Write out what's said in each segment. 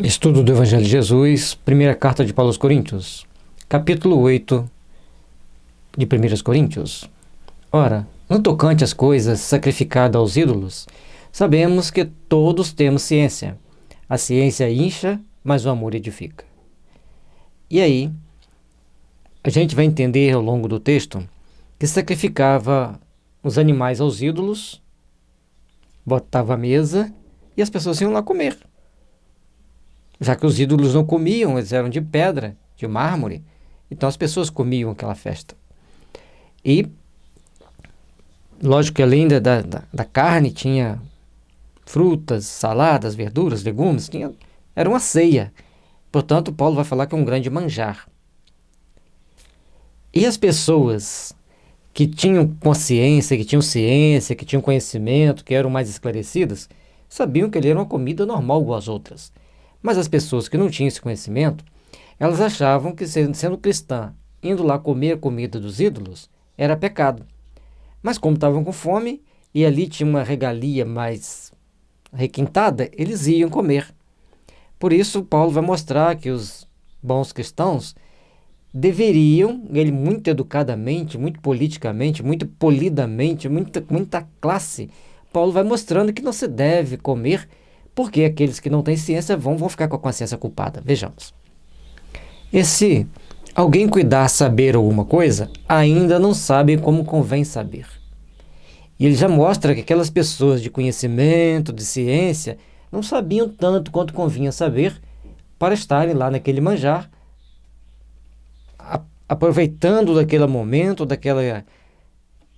Estudo do Evangelho de Jesus, primeira carta de Paulo aos Coríntios, capítulo 8 de 1 Coríntios. Ora, no tocante às coisas sacrificadas aos ídolos, sabemos que todos temos ciência. A ciência incha, mas o amor edifica. E aí, a gente vai entender ao longo do texto que sacrificava os animais aos ídolos, botava a mesa e as pessoas iam lá comer. Já que os ídolos não comiam, eles eram de pedra, de mármore, então as pessoas comiam aquela festa. E, lógico que além da carne, tinha frutas, saladas, verduras, legumes, era uma ceia. Portanto, Paulo vai falar que é um grande manjar. E as pessoas que tinham consciência, que tinham ciência, que tinham conhecimento, que eram mais esclarecidas, sabiam que ele era uma comida normal igual às outras. Mas as pessoas que não tinham esse conhecimento, elas achavam que sendo cristã, indo lá comer a comida dos ídolos, era pecado. Mas como estavam com fome e ali tinha uma regalia mais requintada, eles iam comer. Por isso, Paulo vai mostrar que os bons cristãos deveriam, ele muito educadamente, muito politicamente, muito polidamente, muita classe, Paulo vai mostrando que não se deve comer, porque aqueles que não têm ciência vão ficar com a consciência culpada. Vejamos. E se alguém cuidar saber alguma coisa, ainda não sabe como convém saber. E ele já mostra que aquelas pessoas de conhecimento, de ciência, não sabiam tanto quanto convinha saber para estarem lá naquele manjar, aproveitando daquele momento, daquela,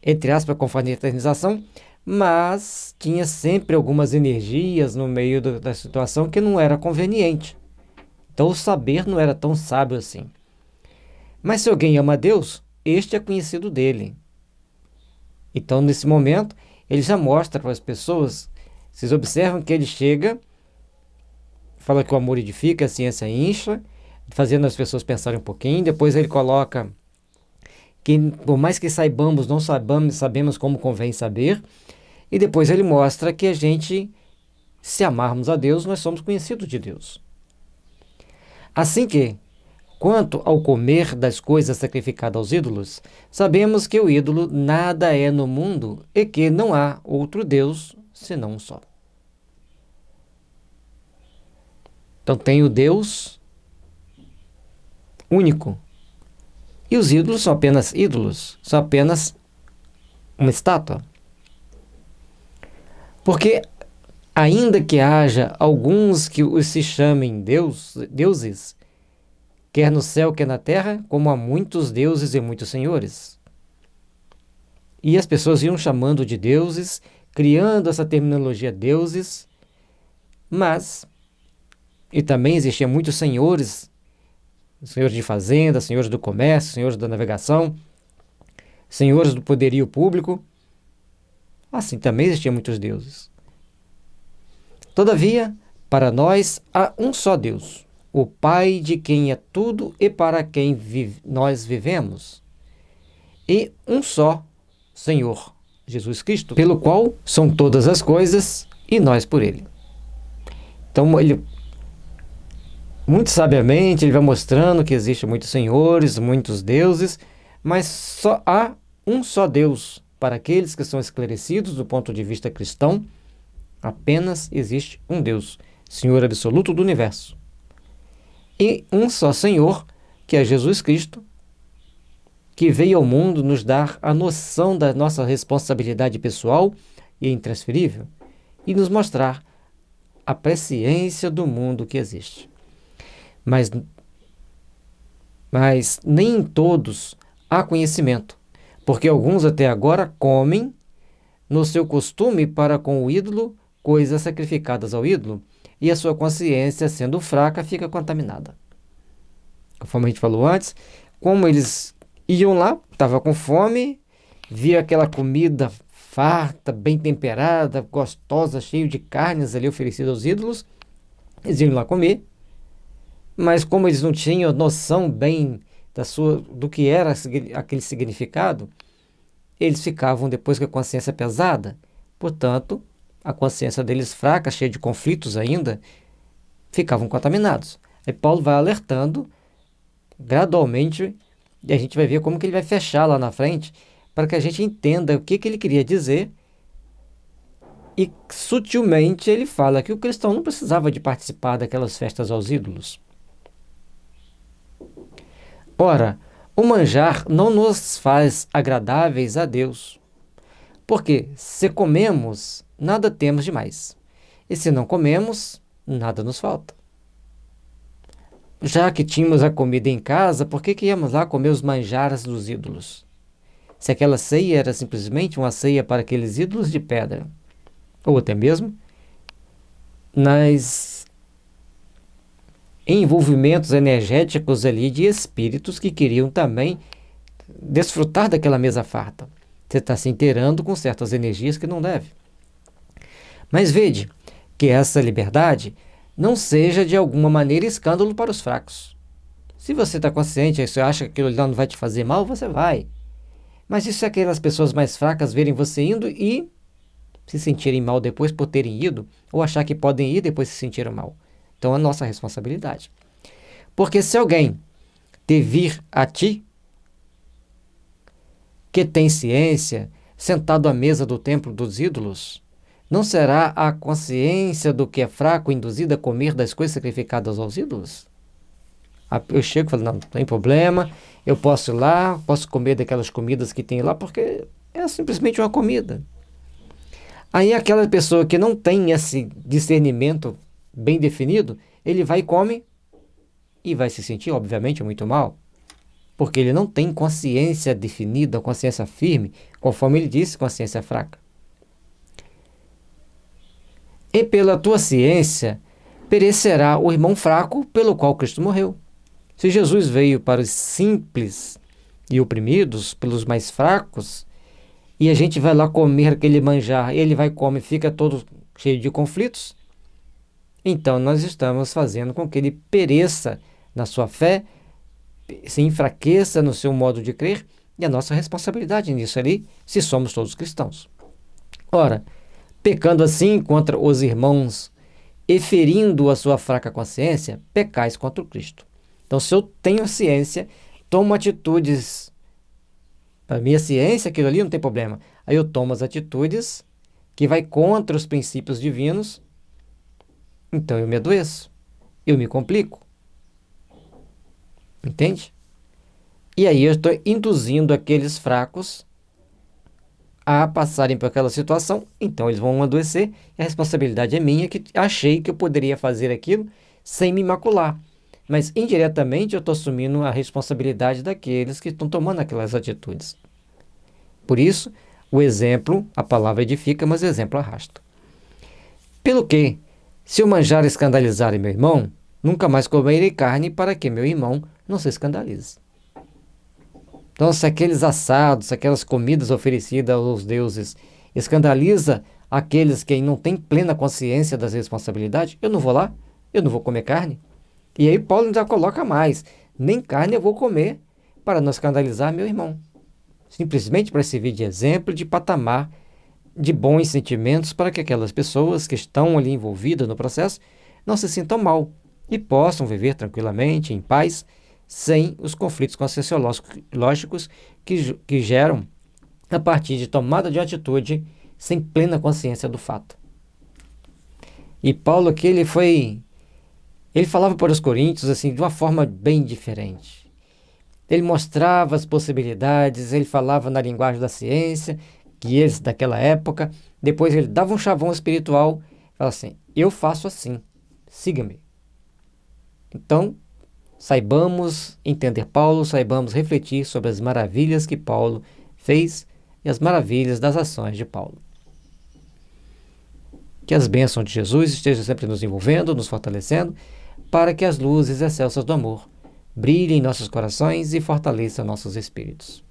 entre aspas, confraternização, mas tinha sempre algumas energias no meio da situação que não era conveniente. Então o saber não era tão sábio assim. Mas se alguém ama a Deus, este é conhecido dele. Então nesse momento, ele já mostra para as pessoas, vocês observam que ele chega, fala que o amor edifica, a ciência incha, fazendo as pessoas pensarem um pouquinho, depois ele coloca que por mais que saibamos, não sabemos como convém saber, e depois ele mostra que a gente, se amarmos a Deus, nós somos conhecidos de Deus. Assim que, quanto ao comer das coisas sacrificadas aos ídolos, sabemos que o ídolo nada é no mundo e que não há outro Deus senão um só. Então tem o Deus único. E os ídolos são apenas ídolos, são apenas uma estátua. Porque, ainda que haja alguns que os se chamem deuses, quer no céu, quer na terra, como há muitos deuses e muitos senhores. E as pessoas iam chamando de deuses, criando essa terminologia deuses, e também existiam muitos senhores, senhores de fazenda, senhores do comércio, senhores da navegação, senhores do poderio público. Assim também existiam muitos deuses. Todavia, para nós há um só Deus, o Pai de quem é tudo e para quem nós vivemos, e um só Senhor, Jesus Cristo, pelo qual são todas as coisas e nós por ele. Então, ele, muito sabiamente, ele vai mostrando que existem muitos senhores, muitos deuses, mas só há um só Deus. Para aqueles que são esclarecidos do ponto de vista cristão, apenas existe um Deus, Senhor absoluto do universo. E um só Senhor, que é Jesus Cristo, que veio ao mundo nos dar a noção da nossa responsabilidade pessoal e intransferível e nos mostrar a presciência do mundo que existe. Mas nem em todos há conhecimento, porque alguns até agora comem no seu costume para com o ídolo coisas sacrificadas ao ídolo, e a sua consciência, sendo fraca, fica contaminada. Conforme a gente falou antes, como eles iam lá, estavam com fome, via aquela comida farta, bem temperada, gostosa, cheia de carnes ali oferecida aos ídolos, eles iam lá comer, mas como eles não tinham noção bem do que era aquele significado, eles ficavam depois com a consciência pesada. Portanto, a consciência deles fraca, cheia de conflitos ainda, ficavam contaminados. Aí Paulo vai alertando gradualmente, e a gente vai ver como que ele vai fechar lá na frente, para que a gente entenda o que ele queria dizer. E sutilmente ele fala que o cristão não precisava de participar daquelas festas aos ídolos. Ora, o manjar não nos faz agradáveis a Deus, porque se comemos, nada temos demais, e se não comemos, nada nos falta. Já que tínhamos a comida em casa, por que íamos lá comer os manjares dos ídolos? Se aquela ceia era simplesmente uma ceia para aqueles ídolos de pedra, ou até mesmo nas envolvimentos energéticos ali de espíritos que queriam também desfrutar daquela mesa farta. Você está se inteirando com certas energias que não deve. Mas vede que essa liberdade não seja de alguma maneira escândalo para os fracos. Se você está consciente, se você acha que aquilo ali não vai te fazer mal, você vai. Mas e se aquelas pessoas mais fracas verem você indo e se sentirem mal depois por terem ido, ou achar que podem ir e depois se sentiram mal? Então é nossa responsabilidade. Porque se alguém te vir a ti, que tem ciência, sentado à mesa do templo dos ídolos, não será a consciência do que é fraco induzida a comer das coisas sacrificadas aos ídolos? Eu chego e falo, não tem problema, eu posso ir lá, posso comer daquelas comidas que tem lá, porque é simplesmente uma comida. Aí aquela pessoa que não tem esse discernimento bem definido, ele vai e come e vai se sentir, obviamente, muito mal, porque ele não tem consciência definida, consciência firme, conforme ele disse, consciência fraca. E pela tua ciência perecerá o irmão fraco pelo qual Cristo morreu. Se Jesus veio para os simples e oprimidos, pelos mais fracos, e a gente vai lá comer aquele manjar, ele vai comer e fica todo cheio de conflitos, então nós estamos fazendo com que ele pereça na sua fé, se enfraqueça no seu modo de crer, e a nossa responsabilidade nisso ali, se somos todos cristãos. Ora, pecando assim contra os irmãos e ferindo a sua fraca consciência, pecais contra o Cristo. Então, se eu tenho ciência, tomo atitudes, para minha ciência, aquilo ali não tem problema. Aí eu tomo as atitudes que vai contra os princípios divinos, então eu me adoeço, eu me complico. Entende? E aí eu estou induzindo aqueles fracos a passarem por aquela situação, então eles vão adoecer, e a responsabilidade é minha, que achei que eu poderia fazer aquilo sem me macular. Mas indiretamente eu estou assumindo a responsabilidade daqueles que estão tomando aquelas atitudes. Por isso, o exemplo, a palavra edifica, mas o exemplo arrasta. Pelo que, se eu manjar escandalizar meu irmão, nunca mais comerei carne para que meu irmão não se escandalize. Então, se aqueles assados, se aquelas comidas oferecidas aos deuses escandaliza aqueles que não têm plena consciência das responsabilidades, eu não vou lá, eu não vou comer carne. E aí Paulo ainda coloca mais, nem carne eu vou comer para não escandalizar meu irmão. Simplesmente para servir de exemplo, de patamar, de bons sentimentos para que aquelas pessoas que estão ali envolvidas no processo não se sintam mal e possam viver tranquilamente, em paz, sem os conflitos conscienciológicos que geram a partir de tomada de atitude sem plena consciência do fato. E Paulo aqui, ele falava para os coríntios assim, de uma forma bem diferente. Ele mostrava as possibilidades, ele falava na linguagem da ciência, que eles daquela época, depois ele dava um chavão espiritual, falava assim, eu faço assim, siga-me. Então, saibamos entender Paulo, saibamos refletir sobre as maravilhas que Paulo fez e as maravilhas das ações de Paulo. Que as bênçãos de Jesus estejam sempre nos envolvendo, nos fortalecendo, para que as luzes excelsas do amor brilhem em nossos corações e fortaleçam nossos espíritos.